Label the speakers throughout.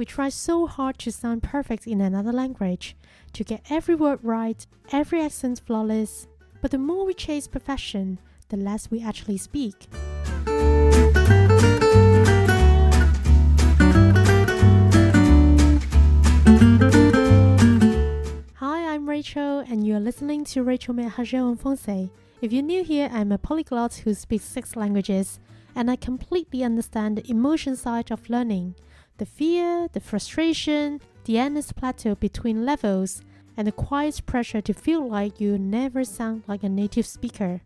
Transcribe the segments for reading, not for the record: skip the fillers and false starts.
Speaker 1: We try so hard to sound perfect in another language, to get every word right, every accent flawless. But the more we chase perfection, the less we actually speak. Hi, I'm Rachel, and you're listening to Rachel Ménager en Français. If you're new here, I'm a polyglot who speaks 6 languages, and I completely understand the emotion side of learning. The fear, the frustration, the endless plateau between levels, and the quiet pressure to feel like you never sound like a native speaker.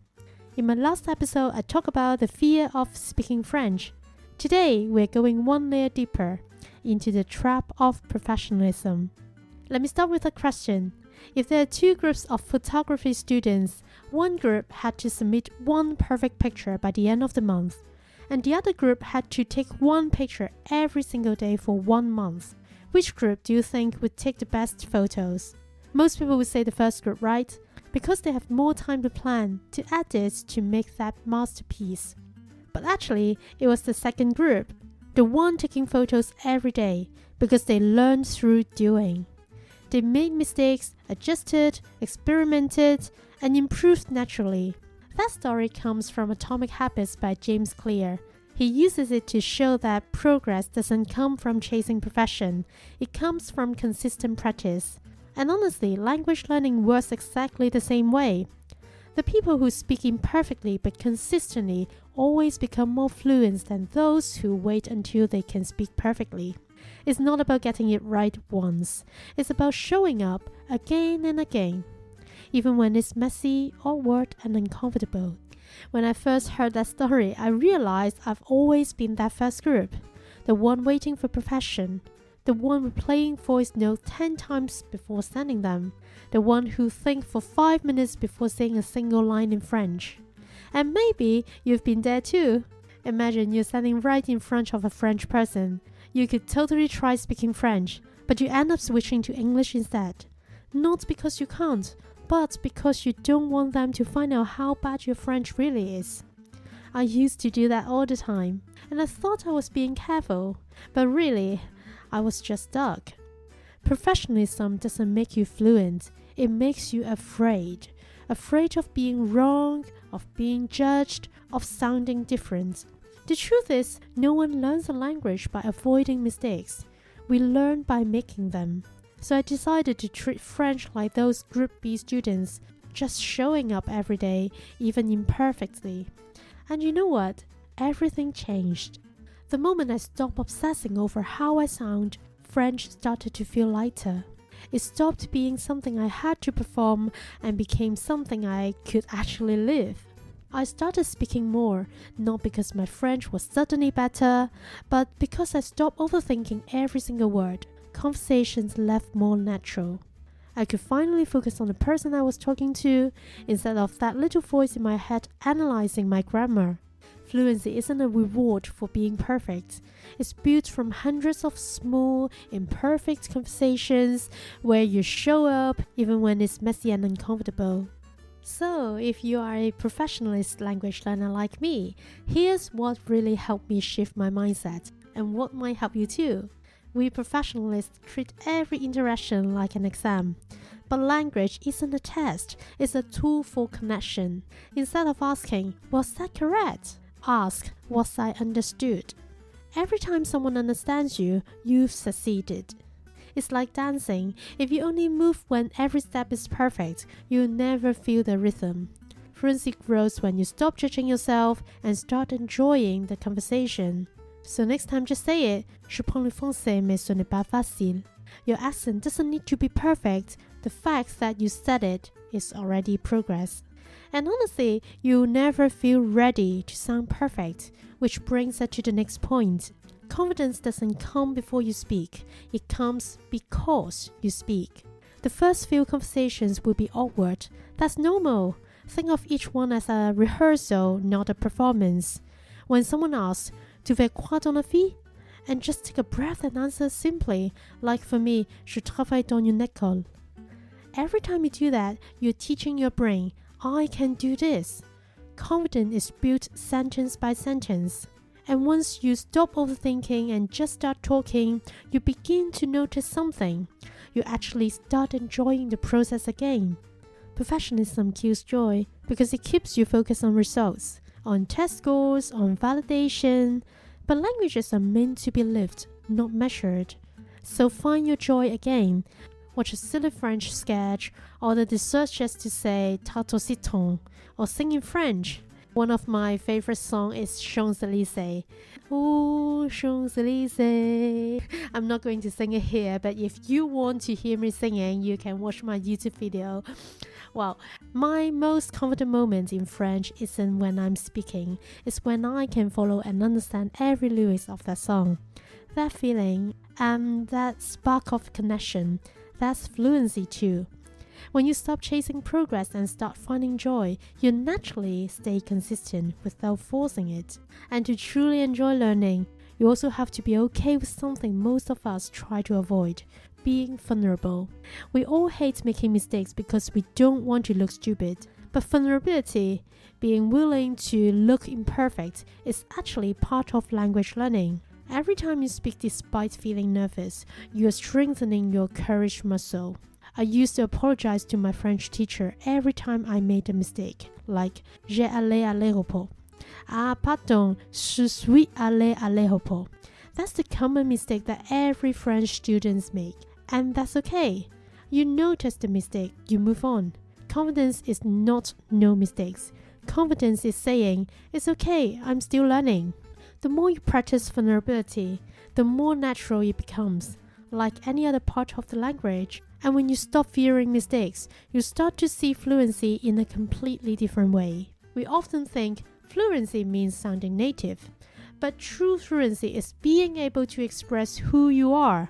Speaker 1: In my last episode, I talked about the fear of speaking French. Today, we're going one layer deeper into the trap of perfectionism. Let me start with a question. If there are 2 groups of photography students, one group had to submit one perfect picture by the end of the month, and the other group had to take one picture every single day for 1 month. Which group do you think would take the best photos? Most people would say the first group, right? Because they have more time to plan, to edit, to make that masterpiece. But actually, it was the second group, the one taking photos every day, because they learned through doing. They made mistakes, adjusted, experimented, and improved naturally. That story comes from Atomic Habits by James Clear. He uses it to show that progress doesn't come from chasing perfection, it comes from consistent practice. And honestly, language learning works exactly the same way. The people who speak imperfectly but consistently always become more fluent than those who wait until they can speak perfectly. It's not about getting it right once, it's about showing up again and again, even when it's messy, awkward, and uncomfortable. When I first heard that story, I realized I've always been that first group, the one waiting for perfection, the one replaying voice notes 10 times before sending them, the one who thinks for 5 minutes before saying a single line in French. And maybe you've been there too. Imagine you're standing right in front of a French person. You could totally try speaking French, but you end up switching to English instead. Not because you can't, but because you don't want them to find out how bad your French really is. I used to do that all the time, and I thought I was being careful, but really, I was just stuck. Perfectionism doesn't make you fluent, it makes you afraid. Afraid of being wrong, of being judged, of sounding different. The truth is, no one learns a language by avoiding mistakes. We learn by making them. So I decided to treat French like those Group B students, just showing up every day, even imperfectly. And you know what? Everything changed. The moment I stopped obsessing over how I sound, French started to feel lighter. It stopped being something I had to perform and became something I could actually live. I started speaking more, not because my French was suddenly better, but because I stopped overthinking every single word. Conversations left more natural. I could finally focus on the person I was talking to, instead of that little voice in my head analyzing my grammar. Fluency isn't a reward for being perfect. It's built from hundreds of small, imperfect conversations where you show up even when it's messy and uncomfortable. So, if you are a professionalist language learner like me, here's what really helped me shift my mindset, and what might help you too. We professionalists treat every interaction like an exam. But language isn't a test, it's a tool for connection. Instead of asking, was that correct? Ask, was I understood? Every time someone understands you, you've succeeded. It's like dancing. If you only move when every step is perfect, you'll never feel the rhythm. Fluency grows when you stop judging yourself and start enjoying the conversation. So next time, just say it. Je prends le français, mais ce n'est pas facile. Your accent doesn't need to be perfect. The fact that you said it is already progress. And honestly, you'll never feel ready to sound perfect, which brings us to the next point. Confidence doesn't come before you speak, it comes because you speak. The first few conversations will be awkward. That's normal. Think of each one as a rehearsal, not a performance. When someone asks, tu veux quoi dans la vie? And just take a breath and answer simply, like for me, je travaille dans une école. Every time you do that, you're teaching your brain, I can do this. Confidence is built sentence by sentence. And once you stop overthinking and just start talking, you begin to notice something. You actually start enjoying the process again. Perfectionism kills joy because it keeps you focused on results, on test scores, on validation. But languages are meant to be lived, not measured. So find your joy again. Watch a silly French sketch, order dessert just to say tarte au citron, or sing in French. One of my favorite songs is Champs-Élysées. Oh, Champs-Élysées. I'm not going to sing it here, but if you want to hear me singing, you can watch my YouTube video. Well, my most comfortable moment in French isn't when I'm speaking. It's when I can follow and understand every lyrics of that song. That feeling and that spark of connection, that's fluency too. When you stop chasing progress and start finding joy, you naturally stay consistent without forcing it. And to truly enjoy learning, you also have to be okay with something most of us try to avoid, being vulnerable. We all hate making mistakes because we don't want to look stupid. But vulnerability, being willing to look imperfect, is actually part of language learning. Every time you speak despite feeling nervous, you are strengthening your courage muscle. I used to apologize to my French teacher every time I made a mistake, like j'ai allé à l'aéroport. Ah, pardon, je suis allé à l'aéroport. That's the common mistake that every French students make, and that's okay. You notice the mistake, you move on. Confidence is not no mistakes. Confidence is saying, it's okay, I'm still learning. The more you practice vulnerability, the more natural it becomes, like any other part of the language. And when you stop fearing mistakes, you start to see fluency in a completely different way. We often think fluency means sounding native, but true fluency is being able to express who you are,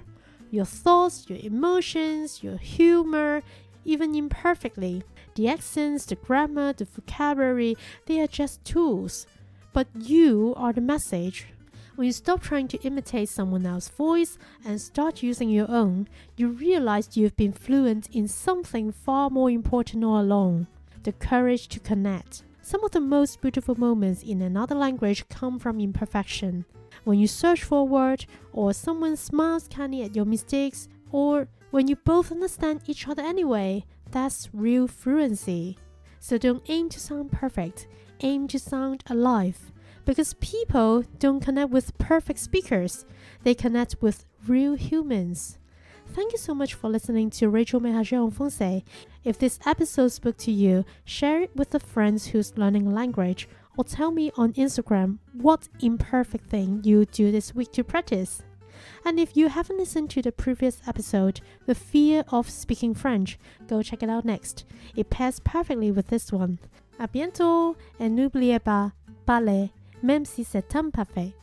Speaker 1: your thoughts, your emotions, your humor, even imperfectly. The accents, the grammar, the vocabulary, they are just tools, but you are the message. When you stop trying to imitate someone else's voice and start using your own, you realize you've been fluent in something far more important all along, the courage to connect. Some of the most beautiful moments in another language come from imperfection. When you search for a word, or someone smiles kindly at your mistakes, or when you both understand each other anyway, that's real fluency. So don't aim to sound perfect, aim to sound alive. Because people don't connect with perfect speakers, they connect with real humans. Thank you so much for listening to Rachel Mehajer en Français. If this episode spoke to you, share it with a friend who's learning a language, or tell me on Instagram what imperfect thing you do this week to practice. And if you haven't listened to the previous episode, The Fear of Speaking French, go check it out next. It pairs perfectly with this one. À bientôt, et n'oubliez pas, parlez, même si c'est imparfait.